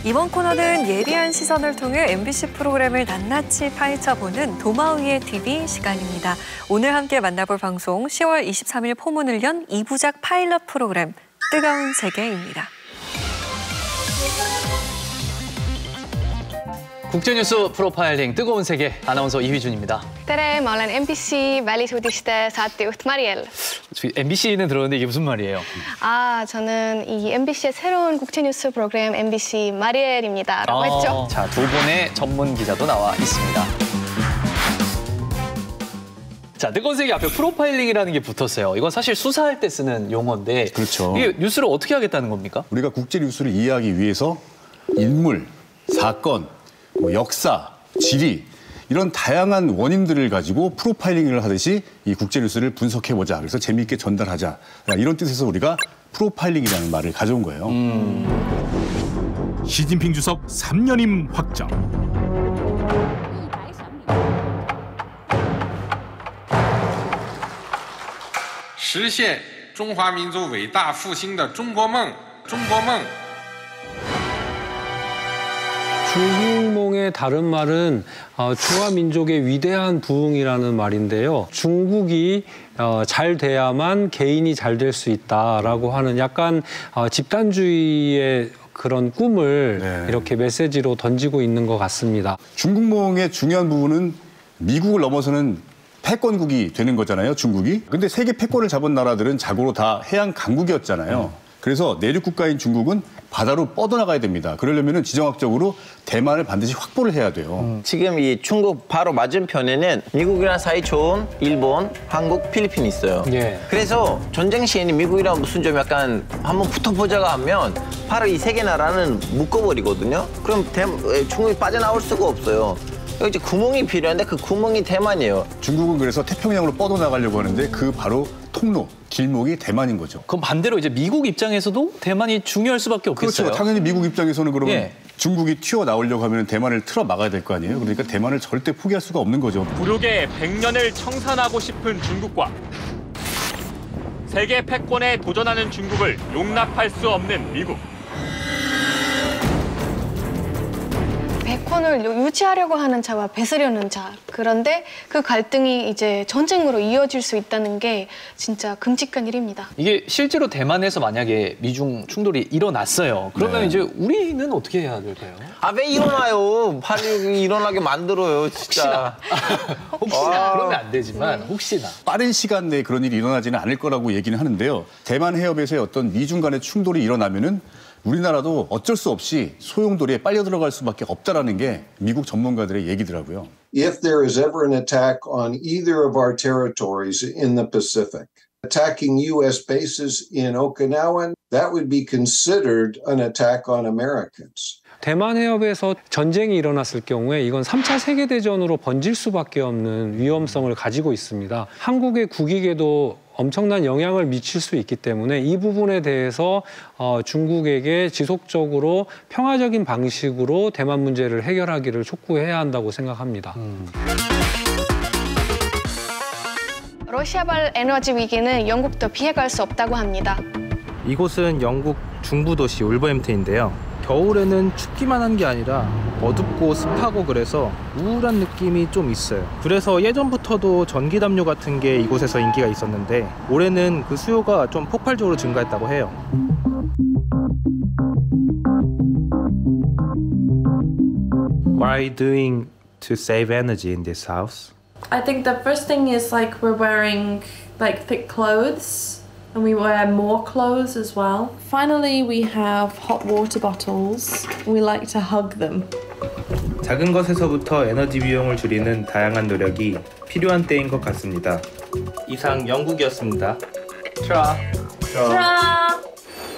이번 코너는 예리한 시선을 통해 MBC 프로그램을 낱낱이 파헤쳐보는 도마위의 TV 시간입니다. 오늘 함께 만나볼 방송 10월 23일 포문을 연 2부작 파일럿 프로그램 뜨거운 세계입니다. 국제뉴스 프로파일링 뜨거운 세계 아나운서 이휘준입니다. tere, ma olen MBC välisuudiste saatejuht Mariel. MBC는 들었는데 이게 무슨 말이에요? 저는 이 MBC의 새로운 국제뉴스 프로그램 MBC 마리엘입니다. 라고 했죠. 자, 두 분의 전문 기자도 나와 있습니다. 자, 뜨거운 세계 앞에 프로파일링이라는 게 붙었어요. 이건 사실 수사할 때 쓰는 용어인데 그렇죠. 이게 뉴스를 어떻게 하겠다는 겁니까? 우리가 국제 뉴스를 이해하기 위해서 인물, 사건, 역사, 지리 이런 다양한 원인들을 가지고 프로파일링을 하듯이 이 국제 뉴스를 분석해보자. 그래서 재미있게 전달하자. 이런 뜻에서 우리가 프로파일링이라는 말을 가져온 거예요. 시진핑 주석 3년임 확정. 实现中华民族伟大复兴的中国梦，中国梦。 중국몽의 다른 말은 중화민족의 위대한 부흥이라는 말인데요. 중국이 잘 돼야만 개인이 잘 될 수 있다라고 하는 약간 집단주의의 그런 꿈을 이렇게 메시지로 던지고 있는 것 같습니다. 중국몽의 중요한 부분은 미국을 넘어서는 패권국이 되는 거잖아요, 중국이. 근데 세계 패권을 잡은 나라들은 자고로 다 해양 강국이었잖아요. 그래서 내륙 국가인 중국은 바다로 뻗어나가야 됩니다. 그러려면 지정학적으로 대만을 반드시 확보를 해야 돼요. 지금 이 중국 바로 맞은편에는 미국이랑 사이 좋은 일본, 한국, 필리핀이 있어요. 그래서 전쟁 시에는 미국이랑 무슨 좀 약간 한번 붙어보자가 하면 바로 이 세 개 나라는 묶어버리거든요. 그럼 중국이 빠져나올 수가 없어요. 이제 구멍이 필요한데 그 구멍이 대만이에요. 중국은 그래서 태평양으로 뻗어나가려고 하는데 그 바로 통로, 길목이 대만인 거죠. 그럼 반대로 이제 미국 입장에서도 대만이 중요할 수밖에 없겠어요. 그렇죠. 당연히 미국 입장에서는 그러면 중국이 튀어나오려고 하면 대만을 틀어 막아야 될 거 아니에요. 그러니까 대만을 절대 포기할 수가 없는 거죠. 굴욕의 100년을 청산하고 싶은 중국과 세계 패권에 도전하는 중국을 용납할 수 없는 미국. 패권을 유지하려고 하는 자와 뺏으려는 자. 그런데 그 갈등이 이제 전쟁으로 이어질 수 있다는 게 진짜 끔찍한 일입니다. 이게 실제로 대만에서 만약에 미중 충돌이 일어났어요. 그러면 이제 우리는 어떻게 해야 될까요? 왜 일어나요? 빨리 일어나게 만들어요, 진짜. 혹시나 그러면 안 되지만 혹시나. 빠른 시간 내에 그런 일이 일어나지는 않을 거라고 얘기는 하는데요. 대만 해협에서의 어떤 미중 간의 충돌이 일어나면은 우리나라도 어쩔 수 없이 소용돌이에 빨려 들어갈 수밖에 없다라는 게 미국 전문가들의 얘기더라고요. If there is ever an attack on either of our territories in the Pacific, attacking U.S. bases in Okinawa, that would be considered an attack on Americans. 대만 해협에서 전쟁이 일어났을 경우에 이건 3차 세계대전으로 번질 수밖에 없는 위험성을 가지고 있습니다. 한국의 국익에도 엄청난 영향을 미칠 수 있기 때문에 이 부분에 대해서 중국에게 지속적으로 평화적인 방식으로 대만 문제를 해결하기를 촉구해야 한다고 생각합니다. 러시아발 에너지 위기는 영국도 피해갈 수 없다고 합니다. 이곳은 영국 중부 도시 울버햄튼인데요. 겨울에는 춥기만 한 게 아니라 어둡고 습하고 그래서 우울한 느낌이 좀 있어요. 그래서 예전부터도 전기담요 같은 게 이곳에서 인기가 있었는데 올해는 그 수요가 좀 폭발적으로 증가했다고 해요. What are you doing to save energy in this house? I think the first thing is like we're wearing like thick clothes. And we wear more clothes as well. Finally, we have hot water bottles. We like to hug them. 작은 것에서부터 에너지 비용을 줄이는 다양한 노력이 필요한 때인 것 같습니다. 이상 영국이었습니다. 트라.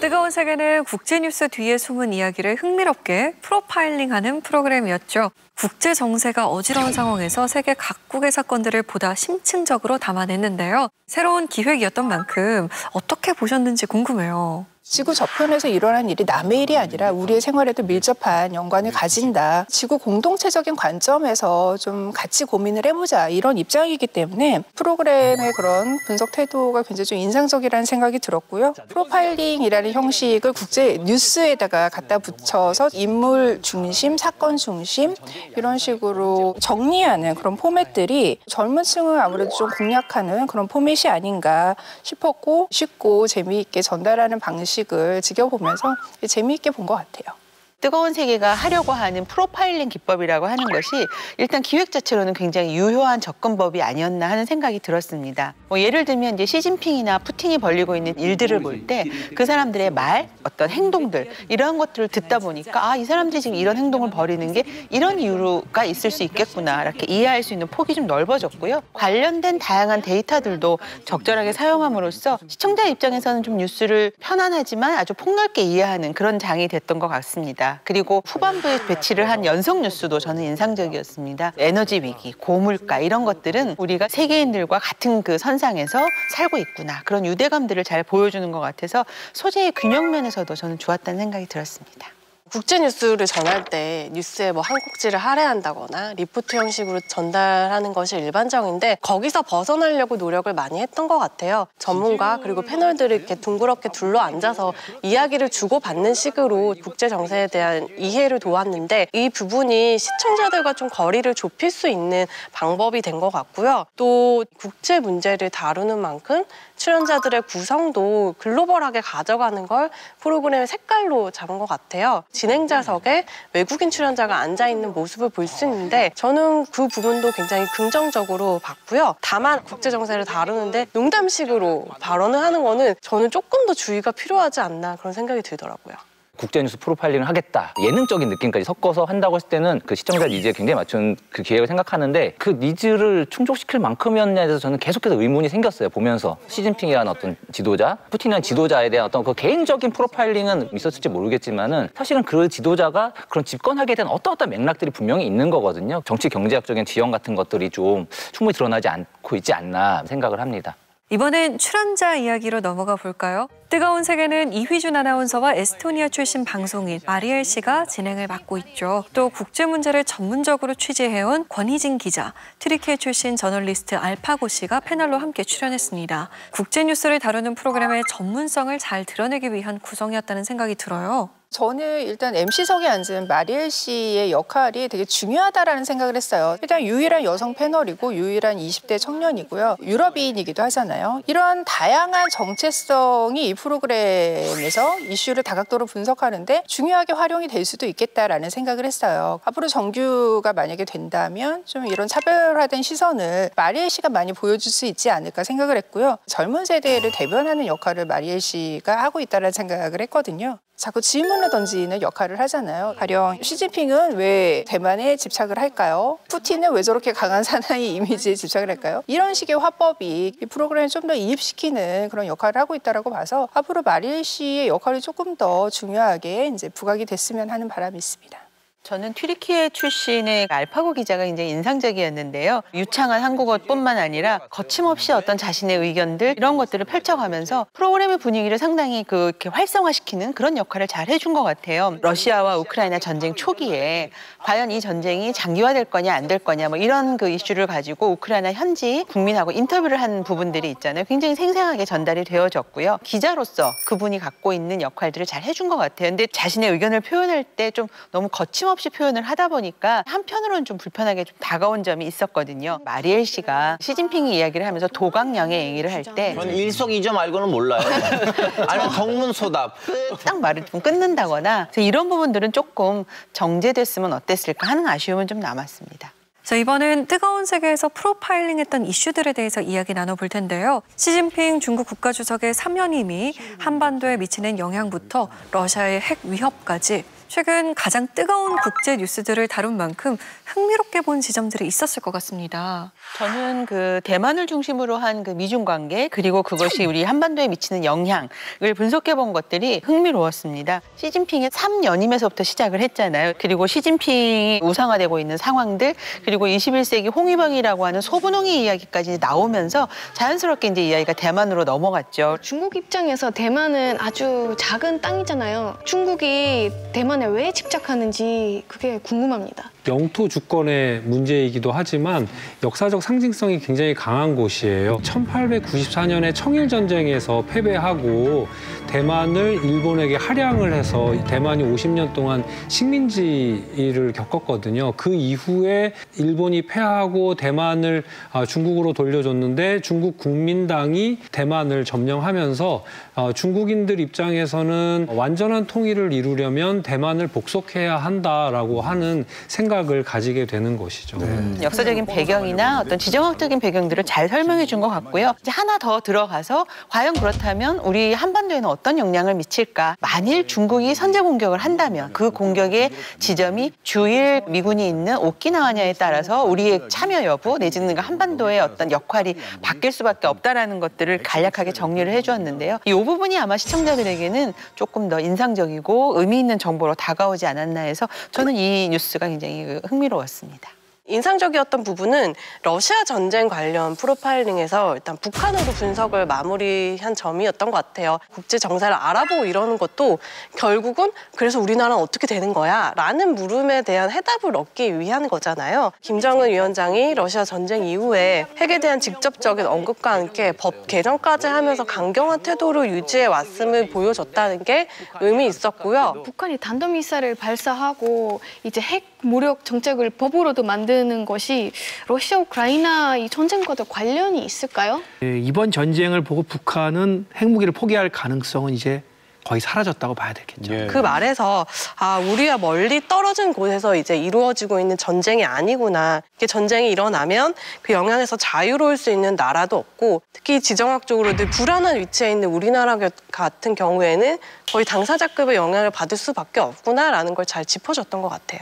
뜨거운 세계는 국제뉴스 뒤에 숨은 이야기를 흥미롭게 프로파일링하는 프로그램이었죠. 국제 정세가 어지러운 상황에서 세계 각국의 사건들을 보다 심층적으로 담아냈는데요. 새로운 기획이었던 만큼 어떻게 보셨는지 궁금해요. 지구 저편에서 일어난 일이 남의 일이 아니라 우리의 생활에도 밀접한 연관을 가진다. 지구 공동체적인 관점에서 좀 같이 고민을 해보자. 이런 입장이기 때문에 프로그램의 그런 분석 태도가 굉장히 좀 인상적이라는 생각이 들었고요. 프로파일링이라는 형식을 국제 뉴스에다가 갖다 붙여서 인물 중심, 사건 중심 이런 식으로 정리하는 그런 포맷들이 젊은 층을 아무래도 좀 공략하는 그런 포맷이 아닌가 싶었고 쉽고 재미있게 전달하는 방식을 지켜보면서 재미있게 본 것 같아요. 뜨거운 세계가 하려고 하는 프로파일링 기법이라고 하는 것이 일단 기획 자체로는 굉장히 유효한 접근법이 아니었나 하는 생각이 들었습니다. 예를 들면 이제 시진핑이나 푸틴이 벌이고 있는 일들을 볼 때 그 사람들의 말, 어떤 행동들 이런 것들을 듣다 보니까 이 사람들이 지금 이런 행동을 벌이는 게 이런 이유가 있을 수 있겠구나 이렇게 이해할 수 있는 폭이 좀 넓어졌고요. 관련된 다양한 데이터들도 적절하게 사용함으로써 시청자 입장에서는 좀 뉴스를 편안하지만 아주 폭넓게 이해하는 그런 장이 됐던 것 같습니다. 그리고 후반부에 배치를 한 연속 뉴스도 저는 인상적이었습니다. 에너지 위기, 고물가 이런 것들은 우리가 세계인들과 같은 그 선상에서 살고 있구나. 그런 유대감들을 잘 보여주는 것 같아서 소재의 균형 면에서도 저는 좋았다는 생각이 들었습니다. 국제 뉴스를 전할 때 뉴스에 뭐 한 꼭지를 할애한다거나 리포트 형식으로 전달하는 것이 일반적인데 거기서 벗어나려고 노력을 많이 했던 것 같아요. 전문가 그리고 패널들이 이렇게 둥그렇게 둘러 앉아서 이야기를 주고받는 식으로 국제 정세에 대한 이해를 도왔는데 이 부분이 시청자들과 좀 거리를 좁힐 수 있는 방법이 된 것 같고요. 또 국제 문제를 다루는 만큼 출연자들의 구성도 글로벌하게 가져가는 걸 프로그램의 색깔로 잡은 것 같아요. 진행자석에 외국인 출연자가 앉아있는 모습을 볼 수 있는데 저는 그 부분도 굉장히 긍정적으로 봤고요. 다만 국제 정세를 다루는데 농담식으로 발언을 하는 거는 저는 조금 더 주의가 필요하지 않나 그런 생각이 들더라고요. 국제뉴스 프로파일링을 하겠다. 예능적인 느낌까지 섞어서 한다고 했을 때는 그 시청자 니즈에 굉장히 맞춘 그 기획을 생각하는데 그 니즈를 충족시킬 만큼이었냐에 대해서 저는 계속해서 의문이 생겼어요. 보면서 시진핑이라는 어떤 지도자, 푸틴이라는 지도자에 대한 어떤 그 개인적인 프로파일링은 있었을지 모르겠지만은 사실은 그 지도자가 그런 집권하게 된 어떤 맥락들이 분명히 있는 거거든요. 정치 경제학적인 지형 같은 것들이 좀 충분히 드러나지 않고 있지 않나 생각을 합니다. 이번엔 출연자 이야기로 넘어가 볼까요? 뜨거운 세계는 이휘준 아나운서와 에스토니아 출신 방송인 마리엘 씨가 진행을 맡고 있죠. 또 국제 문제를 전문적으로 취재해온 권희진 기자, 튀르키예 출신 저널리스트 알파고 씨가 패널로 함께 출연했습니다. 국제 뉴스를 다루는 프로그램의 전문성을 잘 드러내기 위한 구성이었다는 생각이 들어요. 저는 일단 MC석에 앉은 마리엘 씨의 역할이 되게 중요하다라는 생각을 했어요. 일단 유일한 여성 패널이고 유일한 20대 청년이고요. 유럽인이기도 하잖아요. 이런 다양한 정체성이 이 프로그램에서 이슈를 다각도로 분석하는데 중요하게 활용이 될 수도 있겠다라는 생각을 했어요. 앞으로 정규가 만약에 된다면 좀 이런 차별화된 시선을 마리엘 씨가 많이 보여줄 수 있지 않을까 생각을 했고요. 젊은 세대를 대변하는 역할을 마리엘 씨가 하고 있다는 생각을 했거든요. 자꾸 질문을 던지는 역할을 하잖아요. 가령 시진핑은 왜 대만에 집착을 할까요? 푸틴은 왜 저렇게 강한 사나이 이미지에 집착을 할까요? 이런 식의 화법이 이 프로그램을 좀 더 이입시키는 그런 역할을 하고 있다고 봐서 앞으로 마리엘 씨의 역할이 조금 더 중요하게 이제 부각이 됐으면 하는 바람이 있습니다. 저는 튀르키예 출신의 알파고 기자가 굉장히 인상적이었는데요. 유창한 한국어뿐만 아니라 거침없이 어떤 자신의 의견들 이런 것들을 펼쳐가면서 프로그램의 분위기를 상당히 이렇게 활성화시키는 그런 역할을 잘 해준 것 같아요. 러시아와 우크라이나 전쟁 초기에 과연 이 전쟁이 장기화될 거냐 안 될 거냐 뭐 이런 그 이슈를 가지고 우크라이나 현지 국민하고 인터뷰를 한 부분들이 있잖아요. 굉장히 생생하게 전달이 되어졌고요. 기자로서 그분이 갖고 있는 역할들을 잘 해준 것 같아요. 근데 자신의 의견을 표현할 때 좀 너무 거침없이 표현을 하다 보니까 한편으로는 좀 불편하게 좀 다가온 점이 있었거든요. 마리엘 씨가 시진핑이 이야기를 하면서 도강령의 얘기를 할 때 저는 일석이조 말고는 몰라요. 아니면 동문소답. 딱 말을 좀 끊는다거나 이런 부분들은 조금 정제됐으면 어땠을까 하는 아쉬움은 좀 남았습니다. 자, 이번엔 뜨거운 세계에서 프로파일링했던 이슈들에 대해서 이야기 나눠볼 텐데요. 시진핑 중국 국가주석의 3연임이 한반도에 미치는 영향부터 러시아의 핵 위협까지 최근 가장 뜨거운 국제 뉴스들을 다룬 만큼 흥미롭게 본 지점들이 있었을 것 같습니다. 저는 그 대만을 중심으로 한 그 미중 관계 그리고 그것이 우리 한반도에 미치는 영향을 분석해 본 것들이 흥미로웠습니다. 시진핑이 3연임에서부터 시작을 했잖아요. 그리고 시진핑이 우상화되고 있는 상황들 그리고 21세기 홍위병이라고 하는 소분홍이 이야기까지 나오면서 자연스럽게 이제 이야기가 대만으로 넘어갔죠. 중국 입장에서 대만은 아주 작은 땅이잖아요. 중국이 대만에 왜 집착하는지 그게 궁금합니다. 영토 주권의 문제이기도 하지만 역사적 상징성이 굉장히 강한 곳이에요. 1894년에 청일전쟁에서 패배하고 대만을 일본에게 할양을 해서 대만이 50년 동안 식민지를 겪었거든요. 그 이후에 일본이 패하고 대만을 중국으로 돌려줬는데 중국 국민당이 대만을 점령하면서 중국인들 입장에서는 완전한 통일을 이루려면 대만을 복속해야 한다라고 하는 생각을 가지게 되는 것이죠. 역사적인 배경이나 어떤 지정학적인 배경들을 잘 설명해 준 것 같고요. 이제 하나 더 들어가서 과연 그렇다면 우리 한반도에는 어떤 영향을 미칠까? 만일 중국이 선제 공격을 한다면 그 공격의 지점이 주일 미군이 있는 오키나와냐에 따라서 우리의 참여 여부 내지는 한반도의 어떤 역할이 바뀔 수밖에 없다라는 것들을 간략하게 정리를 해주었는데요. 이 부분이 아마 시청자들에게는 조금 더 인상적이고 의미 있는 정보로 다가오지 않았나 해서 저는 이 뉴스가 굉장히 흥미로웠습니다. 인상적이었던 부분은 러시아 전쟁 관련 프로파일링에서 일단 북한으로 분석을 마무리한 점이었던 것 같아요. 국제 정세를 알아보고 이러는 것도 결국은 그래서 우리나라는 어떻게 되는 거야? 라는 물음에 대한 해답을 얻기 위한 거잖아요. 김정은 위원장이 러시아 전쟁 이후에 핵에 대한 직접적인 언급과 함께 법 개정까지 하면서 강경한 태도를 유지해 왔음을 보여줬다는 게 의미 있었고요. 북한이 단도미사일을 발사하고 이제 핵 무력 정책을 법으로도 만드는 것이 러시아 우크라이나 이 전쟁과도 관련이 있을까요? 이번 전쟁을 보고 북한은 핵무기를 포기할 가능성은 이제 거의 사라졌다고 봐야 되겠죠. 그 말에서 우리와 멀리 떨어진 곳에서 이제 이루어지고 있는 전쟁이 아니구나. 이게 전쟁이 일어나면 그 영향에서 자유로울 수 있는 나라도 없고 특히 지정학적으로 늘 불안한 위치에 있는 우리나라 같은 경우에는 거의 당사자급의 영향을 받을 수밖에 없구나라는 걸 잘 짚어줬던 것 같아요.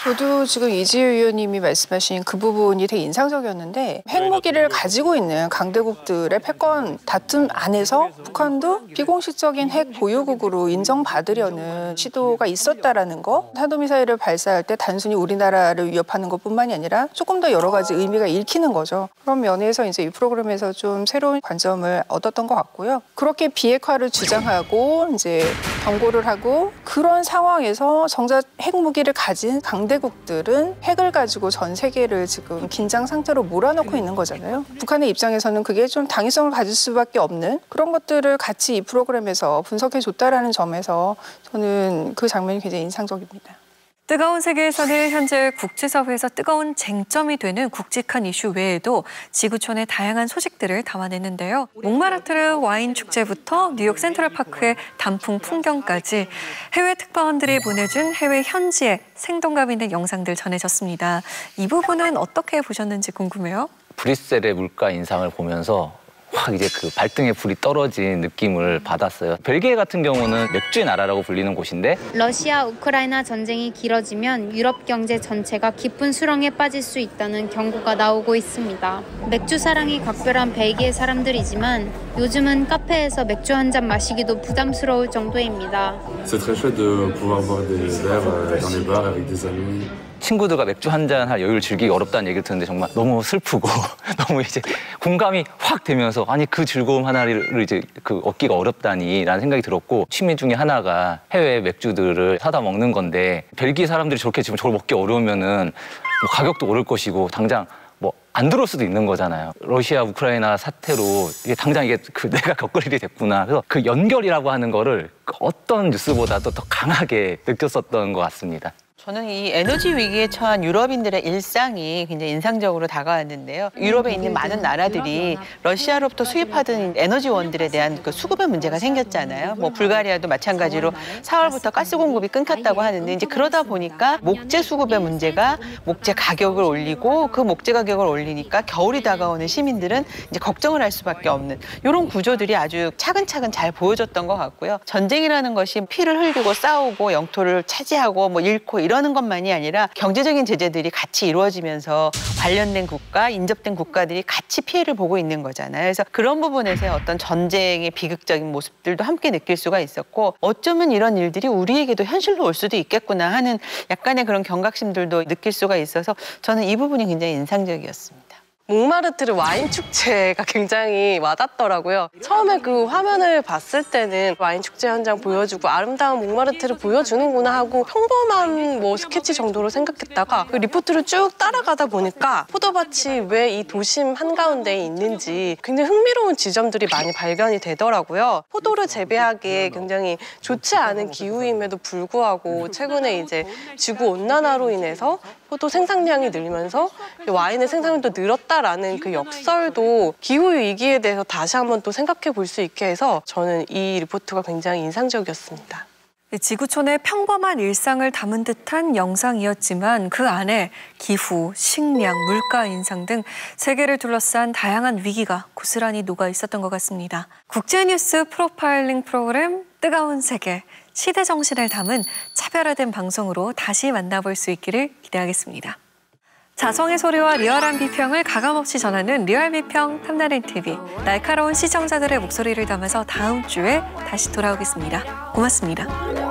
저도 지금 이지혜 의원님이 말씀하신 그 부분이 되게 인상적이었는데 핵무기를 가지고 있는 강대국들의 패권 다툼 안에서 북한도 비공식적인 핵 보유국으로 인정받으려는 시도가 있었다라는 거. 탄도미사일을 발사할 때 단순히 우리나라를 위협하는 것뿐만이 아니라 조금 더 여러 가지 의미가 읽히는 거죠. 그런 면에서 이제 이 프로그램에서 좀 새로운 관점을 얻었던 것 같고요. 그렇게 비핵화를 주장하고 이제 경고를 하고 그런 상황에서 정작 핵무기를 가진 강대국들은 핵을 가지고 전 세계를 지금 긴장 상태로 몰아넣고 있는 거잖아요. 북한의 입장에서는 그게 좀 당위성을 가질 수밖에 없는 그런 것들을 같이 이 프로그램에서 분석해줬다라는 점에서 저는 그 장면이 굉장히 인상적입니다. 뜨거운 세계에서는 현재 국제사회에서 뜨거운 쟁점이 되는 굵직한 이슈 외에도 지구촌의 다양한 소식들을 담아냈는데요. 몽마르트르 와인 축제부터 뉴욕 센트럴파크의 단풍 풍경까지 해외 특파원들이 보내준 해외 현지의 생동감 있는 영상들 전해졌습니다. 이 부분은 어떻게 보셨는지 궁금해요. 브뤼셀의 물가 인상을 보면서 확 이제 그 발등에 불이 떨어진 느낌을 받았어요. 벨기에 같은 경우는 맥주의 나라라고 불리는 곳인데 러시아 우크라이나 전쟁이 길어지면 유럽 경제 전체가 깊은 수렁에 빠질 수 있다는 경고가 나오고 있습니다. 맥주 사랑이 각별한 벨기에 사람들이지만 요즘은 카페에서 맥주 한 잔 마시기도 부담스러울 정도입니다. C'est très chouette de pouvoir boire des verres dans les bars avec des amis. 친구들과 맥주 한잔 할 여유를 즐기기 어렵다는 얘기를 듣는데 정말 너무 슬프고 너무 이제 공감이 확 되면서 아니 그 즐거움 하나를 이제 그 얻기가 어렵다니라는 생각이 들었고 취미 중에 하나가 해외 맥주들을 사다 먹는 건데 벨기에 사람들이 저렇게 지금 저걸 먹기 어려우면은 뭐 가격도 오를 것이고 당장 뭐 안 들어올 수도 있는 거잖아요. 러시아 우크라이나 사태로 이게 당장 이게 그 내가 겪을 일이 됐구나. 그래서 그 연결이라고 하는 거를 어떤 뉴스보다도 더 강하게 느꼈었던 것 같습니다. 저는 이 에너지 위기에 처한 유럽인들의 일상이 굉장히 인상적으로 다가왔는데요. 유럽에 있는 많은 나라들이 러시아로부터 수입하던 에너지원들에 대한 그 수급의 문제가 생겼잖아요. 뭐 불가리아도 마찬가지로 4월부터 가스 공급이 끊겼다고 하는데 이제 그러다 보니까 목재 수급의 문제가 목재 가격을 올리고 그 목재 가격을 올리니까 겨울이 다가오는 시민들은 이제 걱정을 할 수밖에 없는 이런 구조들이 아주 차근차근 잘 보여줬던 것 같고요. 전쟁이라는 것이 피를 흘리고 싸우고 영토를 차지하고 뭐 잃고 이러는 것만이 아니라 경제적인 제재들이 같이 이루어지면서 관련된 국가, 인접된 국가들이 같이 피해를 보고 있는 거잖아요. 그래서 그런 부분에서의 어떤 전쟁의 비극적인 모습들도 함께 느낄 수가 있었고 어쩌면 이런 일들이 우리에게도 현실로 올 수도 있겠구나 하는 약간의 그런 경각심들도 느낄 수가 있어서 저는 이 부분이 굉장히 인상적이었습니다. 몽마르트르 와인 축제가 굉장히 와닿더라고요. 처음에 그 화면을 봤을 때는 와인 축제 현장 보여주고 아름다운 몽마르트를 보여주는구나 하고 평범한 뭐 스케치 정도로 생각했다가 그 리포트를 쭉 따라가다 보니까 포도밭이 왜 이 도심 한가운데에 있는지 굉장히 흥미로운 지점들이 많이 발견이 되더라고요. 포도를 재배하기에 굉장히 좋지 않은 기후임에도 불구하고 최근에 이제 지구 온난화로 인해서 포도 생산량이 늘면서 와인의 생산량도 늘었다라는 그 역설도 기후위기에 대해서 다시 한번 또 생각해 볼 수 있게 해서 저는 이 리포트가 굉장히 인상적이었습니다. 지구촌의 평범한 일상을 담은 듯한 영상이었지만 그 안에 기후, 식량, 물가 인상 등 세계를 둘러싼 다양한 위기가 고스란히 녹아 있었던 것 같습니다. 국제뉴스 프로파일링 프로그램 뜨거운 세계, 시대 정신을 담은 차별화된 방송으로 다시 만나볼 수 있기를 기대하겠습니다. 자성의 소리와 리얼한 비평을 가감없이 전하는 리얼비평 탐나는 TV. 날카로운 시청자들의 목소리를 담아서 다음 주에 다시 돌아오겠습니다. 고맙습니다.